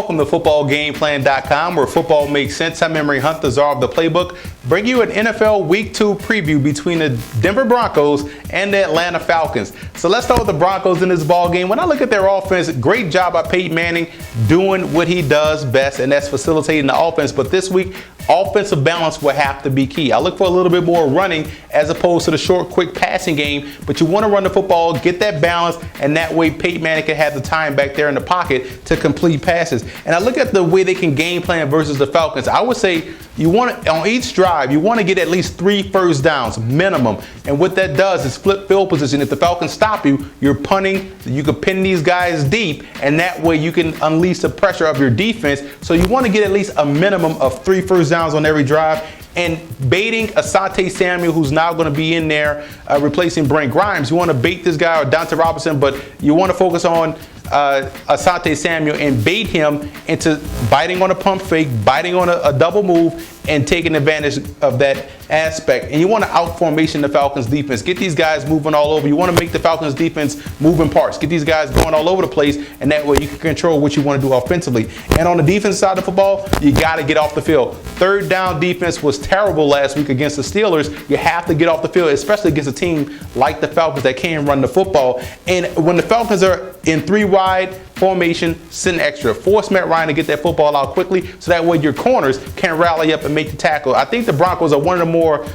Welcome to footballgameplan.com, where football makes sense. I'm Emery Hunt, the czar of the playbook. Bring you an NFL Week 2 preview between the Denver Broncos and the Atlanta Falcons. So let's start with the Broncos in this ball game. When I look at their offense, great job by Peyton Manning doing what he does best, and that's facilitating the offense. But this week, offensive balance will have to be key. I look for a little bit more running as opposed to the short, quick passing game. But you want to run the football, get that balance, and that way Peyton Manning can have the time back there in the pocket to complete passes. And I look at the way they can game plan versus the Falcons. I would say you want to, on each drive, you want to get at least 3 first downs minimum. And what that does is flip field position. If the Falcons stop you, you're punting. You can pin these guys deep, and that way you can unleash the pressure of your defense. So you want to get at least a minimum of 3 first downs on every drive. And baiting Asante Samuel, who's now going to be in there replacing Brent Grimes. You want to bait this guy or Dante Robinson, but you want to focus on Asante Samuel and bait him into biting on a pump fake, biting on a double move, and taking advantage of that aspect. And you want to out-formation the Falcons defense. Get these guys moving all over. You want to make the Falcons defense moving parts. Get these guys going all over the place, and that way you can control what you want to do offensively. And on the defense side of the football, you got to get off the field. Third down defense was terrible last week against the Steelers. You have to get off the field, especially against a team like the Falcons that can run the football. And when the Falcons are in 3 wide formation, send extra. Force Matt Ryan to get that football out quickly so that way your corners can rally up and make the tackle. I think the Broncos are one of the more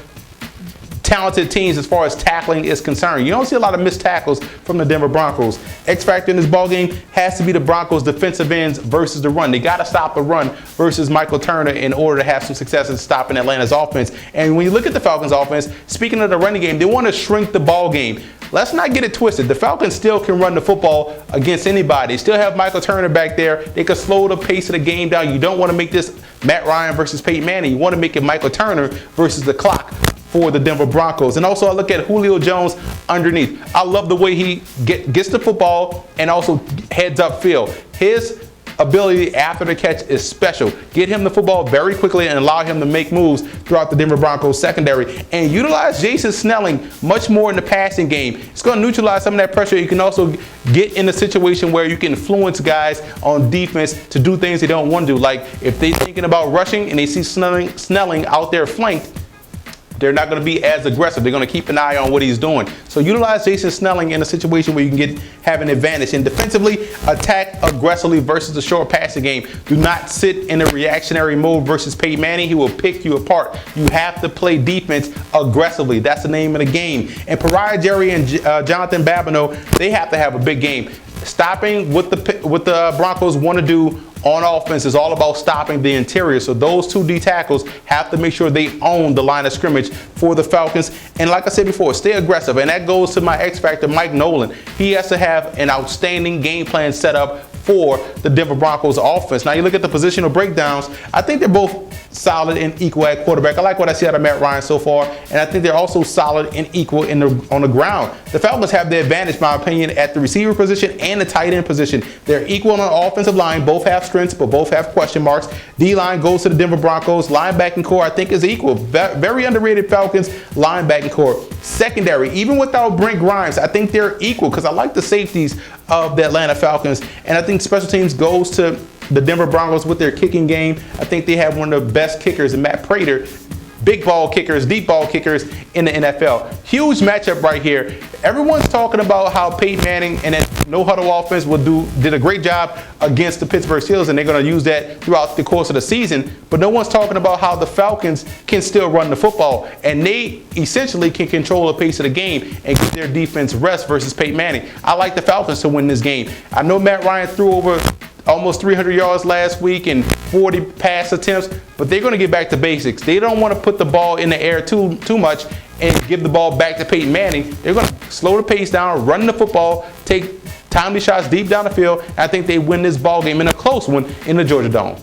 talented teams as far as tackling is concerned. You don't see a lot of missed tackles from the Denver Broncos. X factor in this ball game has to be the Broncos defensive ends versus the run. They got to stop the run versus Michael Turner in order to have some success in stopping Atlanta's offense. And when you look at the Falcons offense, speaking of the running game, they want to shrink the ball game. Let's not get it twisted. The Falcons still can run the football against anybody. They still have Michael Turner back there. They can slow the pace of the game down. You don't want to make this Matt Ryan versus Peyton Manning. You want to make it Michael Turner versus the clock for the Denver Broncos. And also I look at Julio Jones underneath. I love the way he gets the football and also heads up field. His ability after the catch is special. Get him the football very quickly and allow him to make moves throughout the Denver Broncos secondary. And utilize Jason Snelling much more in the passing game. It's going to neutralize some of that pressure. You can also get in a situation where you can influence guys on defense to do things they don't want to do. Like if they're thinking about rushing and they see Snelling out there flanked, they're not going to be as aggressive. They're going to keep an eye on what he's doing. So utilize Jason Snelling in a situation where you can have an advantage. And defensively, attack aggressively versus the short passing game. Do not sit in a reactionary mode versus Peyton Manning. He will pick you apart. You have to play defense aggressively. That's the name of the game. And Pariah Jerry and Jonathan Babineau, they have to have a big game. Stopping what the Broncos want to do on offense is all about stopping the interior. So those 2 D tackles have to make sure they own the line of scrimmage for the Falcons. And like I said before, stay aggressive. And that goes to my X factor, Mike Nolan. He has to have an outstanding game plan set up for the Denver Broncos offense. Now you look at the positional breakdowns, I think they're both solid and equal at quarterback. I like what I see out of Matt Ryan so far, and I think they're also solid and equal on the ground. The Falcons have the advantage, in my opinion, at the receiver position and the tight end position. They're equal on the offensive line. Both have strengths, but both have question marks. D-line goes to the Denver Broncos. Linebacking core, I think, is equal. Very underrated Falcons linebacking core. Secondary, even without Brent Grimes, I think they're equal because I like the safeties of the Atlanta Falcons. And I think special teams goes to the Denver Broncos with their kicking game. I think they have one of the best kickers in Matt Prater. Big ball kickers, deep ball kickers in the NFL. Huge matchup right here. Everyone's talking about how Peyton Manning and that no-huddle offense did a great job against the Pittsburgh Steelers, and they're going to use that throughout the course of the season. But no one's talking about how the Falcons can still run the football, and they essentially can control the pace of the game and get their defense rest versus Peyton Manning. I like the Falcons to win this game. I know Matt Ryan threw over almost 300 yards last week and 40 pass attempts, but they're going to get back to basics. They don't want to put the ball in the air too much and give the ball back to Peyton Manning. They're going to slow the pace down, run the football, take timely shots deep down the field. I think they win this ball game in a close one in the Georgia Dome.